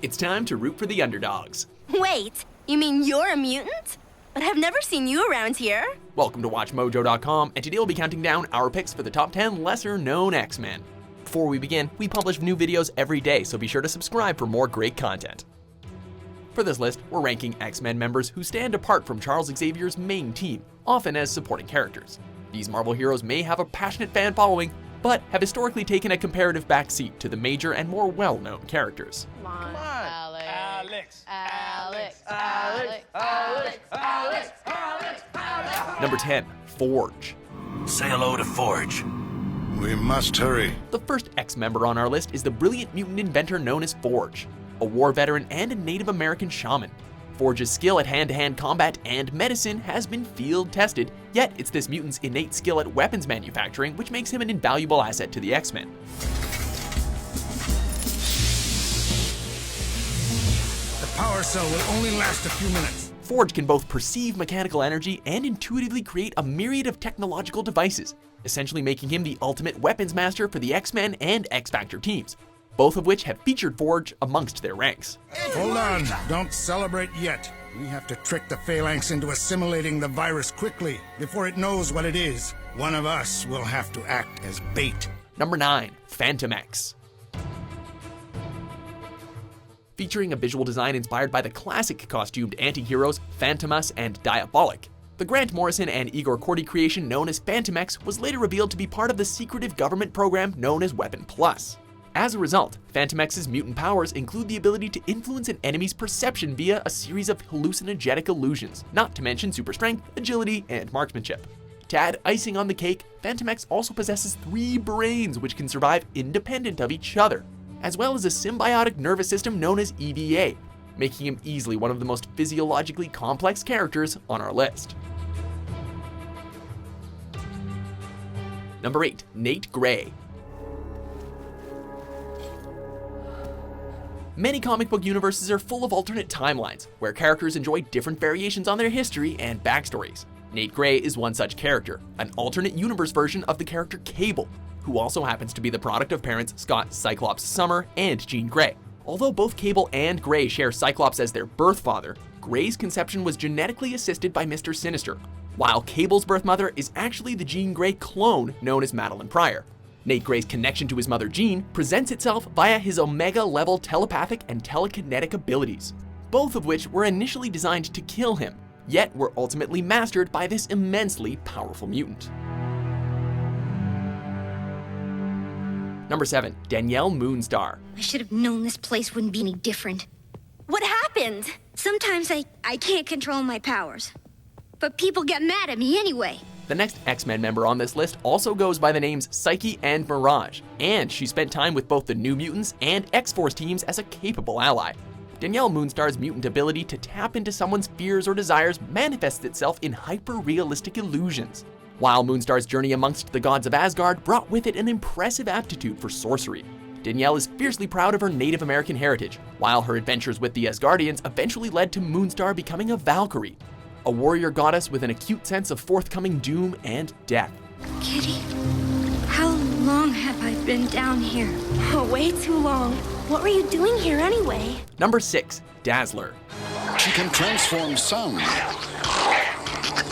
It's time to root for the underdogs. Wait, you mean you're a mutant? But I've never seen you around here. Welcome to WatchMojo.com, and today we'll be counting down our picks for the top 10 lesser-known X-Men. Before we begin, we publish new videos every day, so be sure to subscribe for more great content. For this list, we're ranking X-Men members who stand apart from Charles Xavier's main team, often as supporting characters. These Marvel heroes may have a passionate fan following, but have historically taken a comparative backseat to the major and more well-known characters. Come on. Alex. Number 10, Forge. Say hello to Forge. We must hurry. The first X-member on our list is the brilliant mutant inventor known as Forge, a war veteran and a Native American shaman. Forge's skill at hand-to-hand combat and medicine has been field-tested, yet it's this mutant's innate skill at weapons manufacturing which makes him an invaluable asset to the X-Men. The power cell will only last a few minutes. Forge can both perceive mechanical energy and intuitively create a myriad of technological devices, essentially making him the ultimate weapons master for the X-Men and X-Factor teams, both of which have featured Forge amongst their ranks. Hold on, don't celebrate yet. We have to trick the phalanx into assimilating the virus quickly before it knows what it is. One of us will have to act as bait. Number 9, Fantomex. Featuring a visual design inspired by the classic costumed anti-heroes Fantomas and Diabolic, the Grant Morrison and Igor Corti creation known as Fantomex was later revealed to be part of the secretive government program known as Weapon Plus. As a result, Fantomex's mutant powers include the ability to influence an enemy's perception via a series of hallucinogenic illusions, not to mention super strength, agility, and marksmanship. To add icing on the cake, Fantomex also possesses 3 brains which can survive independent of each other, as well as a symbiotic nervous system known as EVA, making him easily one of the most physiologically complex characters on our list. Number 8, Nate Gray. Many comic book universes are full of alternate timelines, where characters enjoy different variations on their history and backstories. Nate Gray is one such character, an alternate universe version of the character Cable, who also happens to be the product of parents Scott Cyclops Summer and Jean Grey. Although both Cable and Grey share Cyclops as their birth father, Grey's conception was genetically assisted by Mr. Sinister, while Cable's birth mother is actually the Jean Grey clone known as Madeline Pryor. Nate Gray's connection to his mother Jean presents itself via his Omega-level telepathic and telekinetic abilities, both of which were initially designed to kill him, yet were ultimately mastered by this immensely powerful mutant. Number 7, Danielle Moonstar. I should have known this place wouldn't be any different. What happened? Sometimes I can't control my powers, but people get mad at me anyway. The next X-Men member on this list also goes by the names Psyche and Mirage, and she spent time with both the New Mutants and X-Force teams as a capable ally. Danielle Moonstar's mutant ability to tap into someone's fears or desires manifests itself in hyper-realistic illusions, while Moonstar's journey amongst the gods of Asgard brought with it an impressive aptitude for sorcery. Danielle is fiercely proud of her Native American heritage, while her adventures with the Asgardians eventually led to Moonstar becoming a Valkyrie, a warrior goddess with an acute sense of forthcoming doom and death. Kitty, how long have I been down here? Oh, way too long. What were you doing here anyway? Number 6, Dazzler. She can transform sound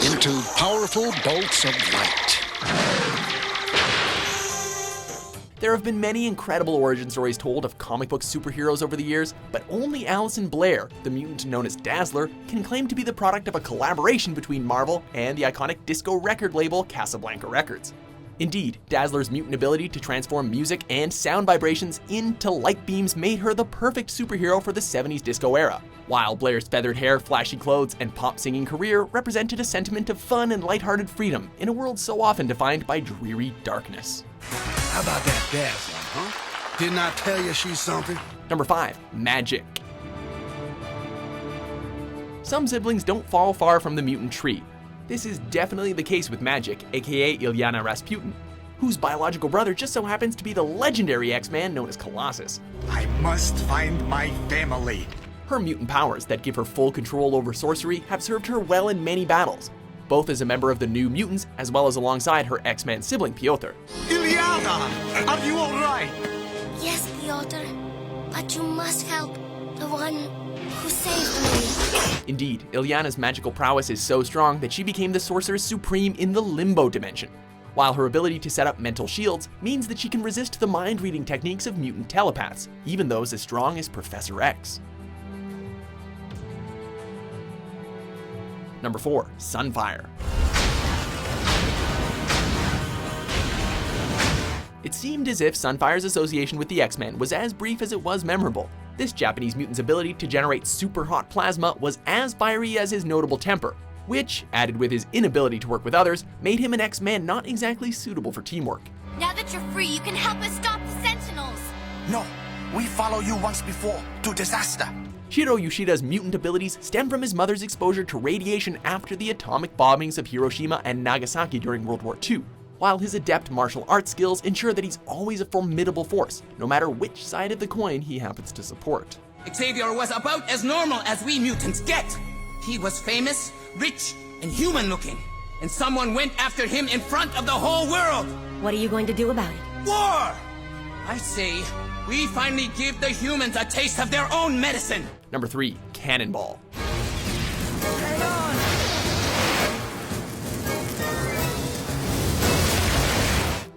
into powerful bolts of light. There have been many incredible origin stories told of comic book superheroes over the years, but only Alison Blair, the mutant known as Dazzler, can claim to be the product of a collaboration between Marvel and the iconic disco record label Casablanca Records. Indeed, Dazzler's mutant ability to transform music and sound vibrations into light beams made her the perfect superhero for the 70s disco era, while Blair's feathered hair, flashy clothes, and pop singing career represented a sentiment of fun and lighthearted freedom in a world so often defined by dreary darkness. How about that Dazzler, huh? Didn't I tell you she's something? Number 5, Magik. Some siblings don't fall far from the mutant tree. This is definitely the case with Magik, aka Ilyana Rasputin, whose biological brother just so happens to be the legendary X-Man known as Colossus. I must find my family. Her mutant powers that give her full control over sorcery have served her well in many battles, both as a member of the New Mutants as well as alongside her X-Men sibling Piotr. Ilyana, are you all right? Yes, Piotr, but you must help. The one who saved me. Indeed, Ilyana's magical prowess is so strong that she became the Sorceress Supreme in the Limbo Dimension, while her ability to set up mental shields means that she can resist the mind-reading techniques of mutant telepaths, even those as strong as Professor X. Number 4. Sunfire. It seemed as if Sunfire's association with the X-Men was as brief as it was memorable. This Japanese mutant's ability to generate super hot plasma was as fiery as his notable temper, which, added with his inability to work with others, made him an X-Man not exactly suitable for teamwork. Now that you're free, you can help us stop the Sentinels. No, we follow you once before to disaster. Shiro Yoshida's mutant abilities stem from his mother's exposure to radiation after the atomic bombings of Hiroshima and Nagasaki during World War II, while his adept martial arts skills ensure that he's always a formidable force, no matter which side of the coin he happens to support. Xavier was about as normal as we mutants get. He was famous, rich, and human-looking, and someone went after him in front of the whole world. What are you going to do about it? War! I say, we finally give the humans a taste of their own medicine. Number 3. Cannonball.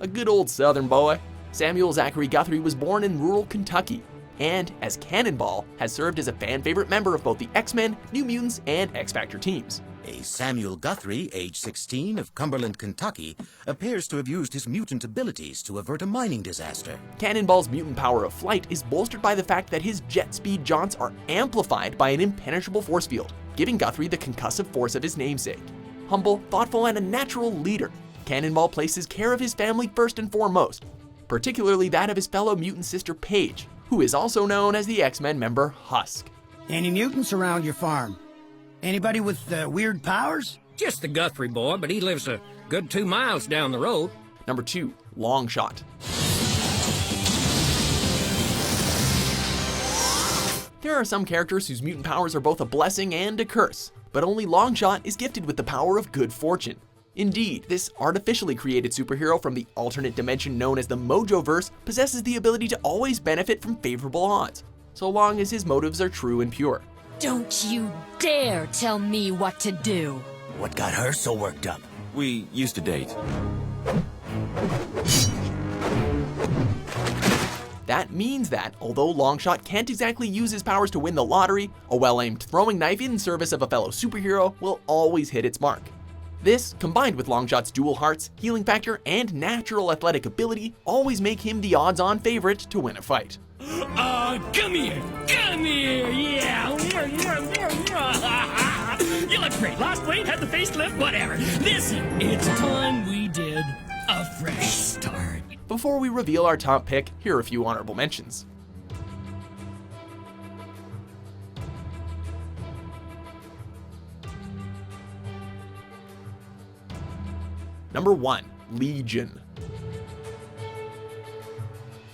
A good old Southern boy, Samuel Zachary Guthrie was born in rural Kentucky, and as Cannonball has served as a fan-favorite member of both the X-Men, New Mutants, and X-Factor teams. A Samuel Guthrie, age 16, of Cumberland, Kentucky, appears to have used his mutant abilities to avert a mining disaster. Cannonball's mutant power of flight is bolstered by the fact that his jet speed jaunts are amplified by an impenetrable force field, giving Guthrie the concussive force of his namesake. Humble, thoughtful, and a natural leader, Cannonball places care of his family first and foremost, particularly that of his fellow mutant sister Paige, who is also known as the X-Men member Husk. Any mutants around your farm? Anybody with weird powers? Just the Guthrie boy, but he lives a good 2 miles down the road. Number 2. Longshot. There are some characters whose mutant powers are both a blessing and a curse, but only Longshot is gifted with the power of good fortune. Indeed, this artificially created superhero from the alternate dimension known as the Mojoverse possesses the ability to always benefit from favorable odds, so long as his motives are true and pure. Don't you dare tell me what to do. What got her so worked up? We used to date. That means that, although Longshot can't exactly use his powers to win the lottery, a well-aimed throwing knife in service of a fellow superhero will always hit its mark. This, combined with Longshot's dual hearts, healing factor, and natural athletic ability, always make him the odds-on favorite to win a fight. Come here, yeah. You look great. Lost weight, had the facelift, whatever. Listen, it's time we did a fresh start. Before we reveal our top pick, here are a few honorable mentions. Number 1. Legion.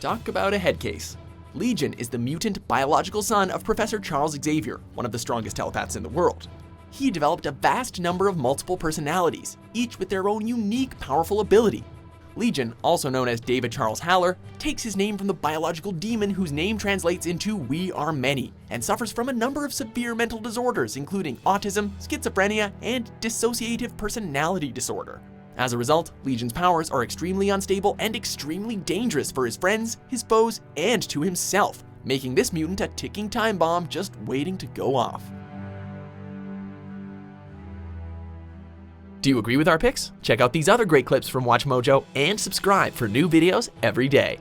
Talk about a head case. Legion is the mutant biological son of Professor Charles Xavier, one of the strongest telepaths in the world. He developed a vast number of multiple personalities, each with their own unique, powerful ability. Legion, also known as David Charles Haller, takes his name from the biological demon whose name translates into "we are many," and suffers from a number of severe mental disorders including autism, schizophrenia, and dissociative personality disorder. As a result, Legion's powers are extremely unstable and extremely dangerous for his friends, his foes, and to himself, making this mutant a ticking time bomb just waiting to go off. Do you agree with our picks? Check out these other great clips from WatchMojo and subscribe for new videos every day.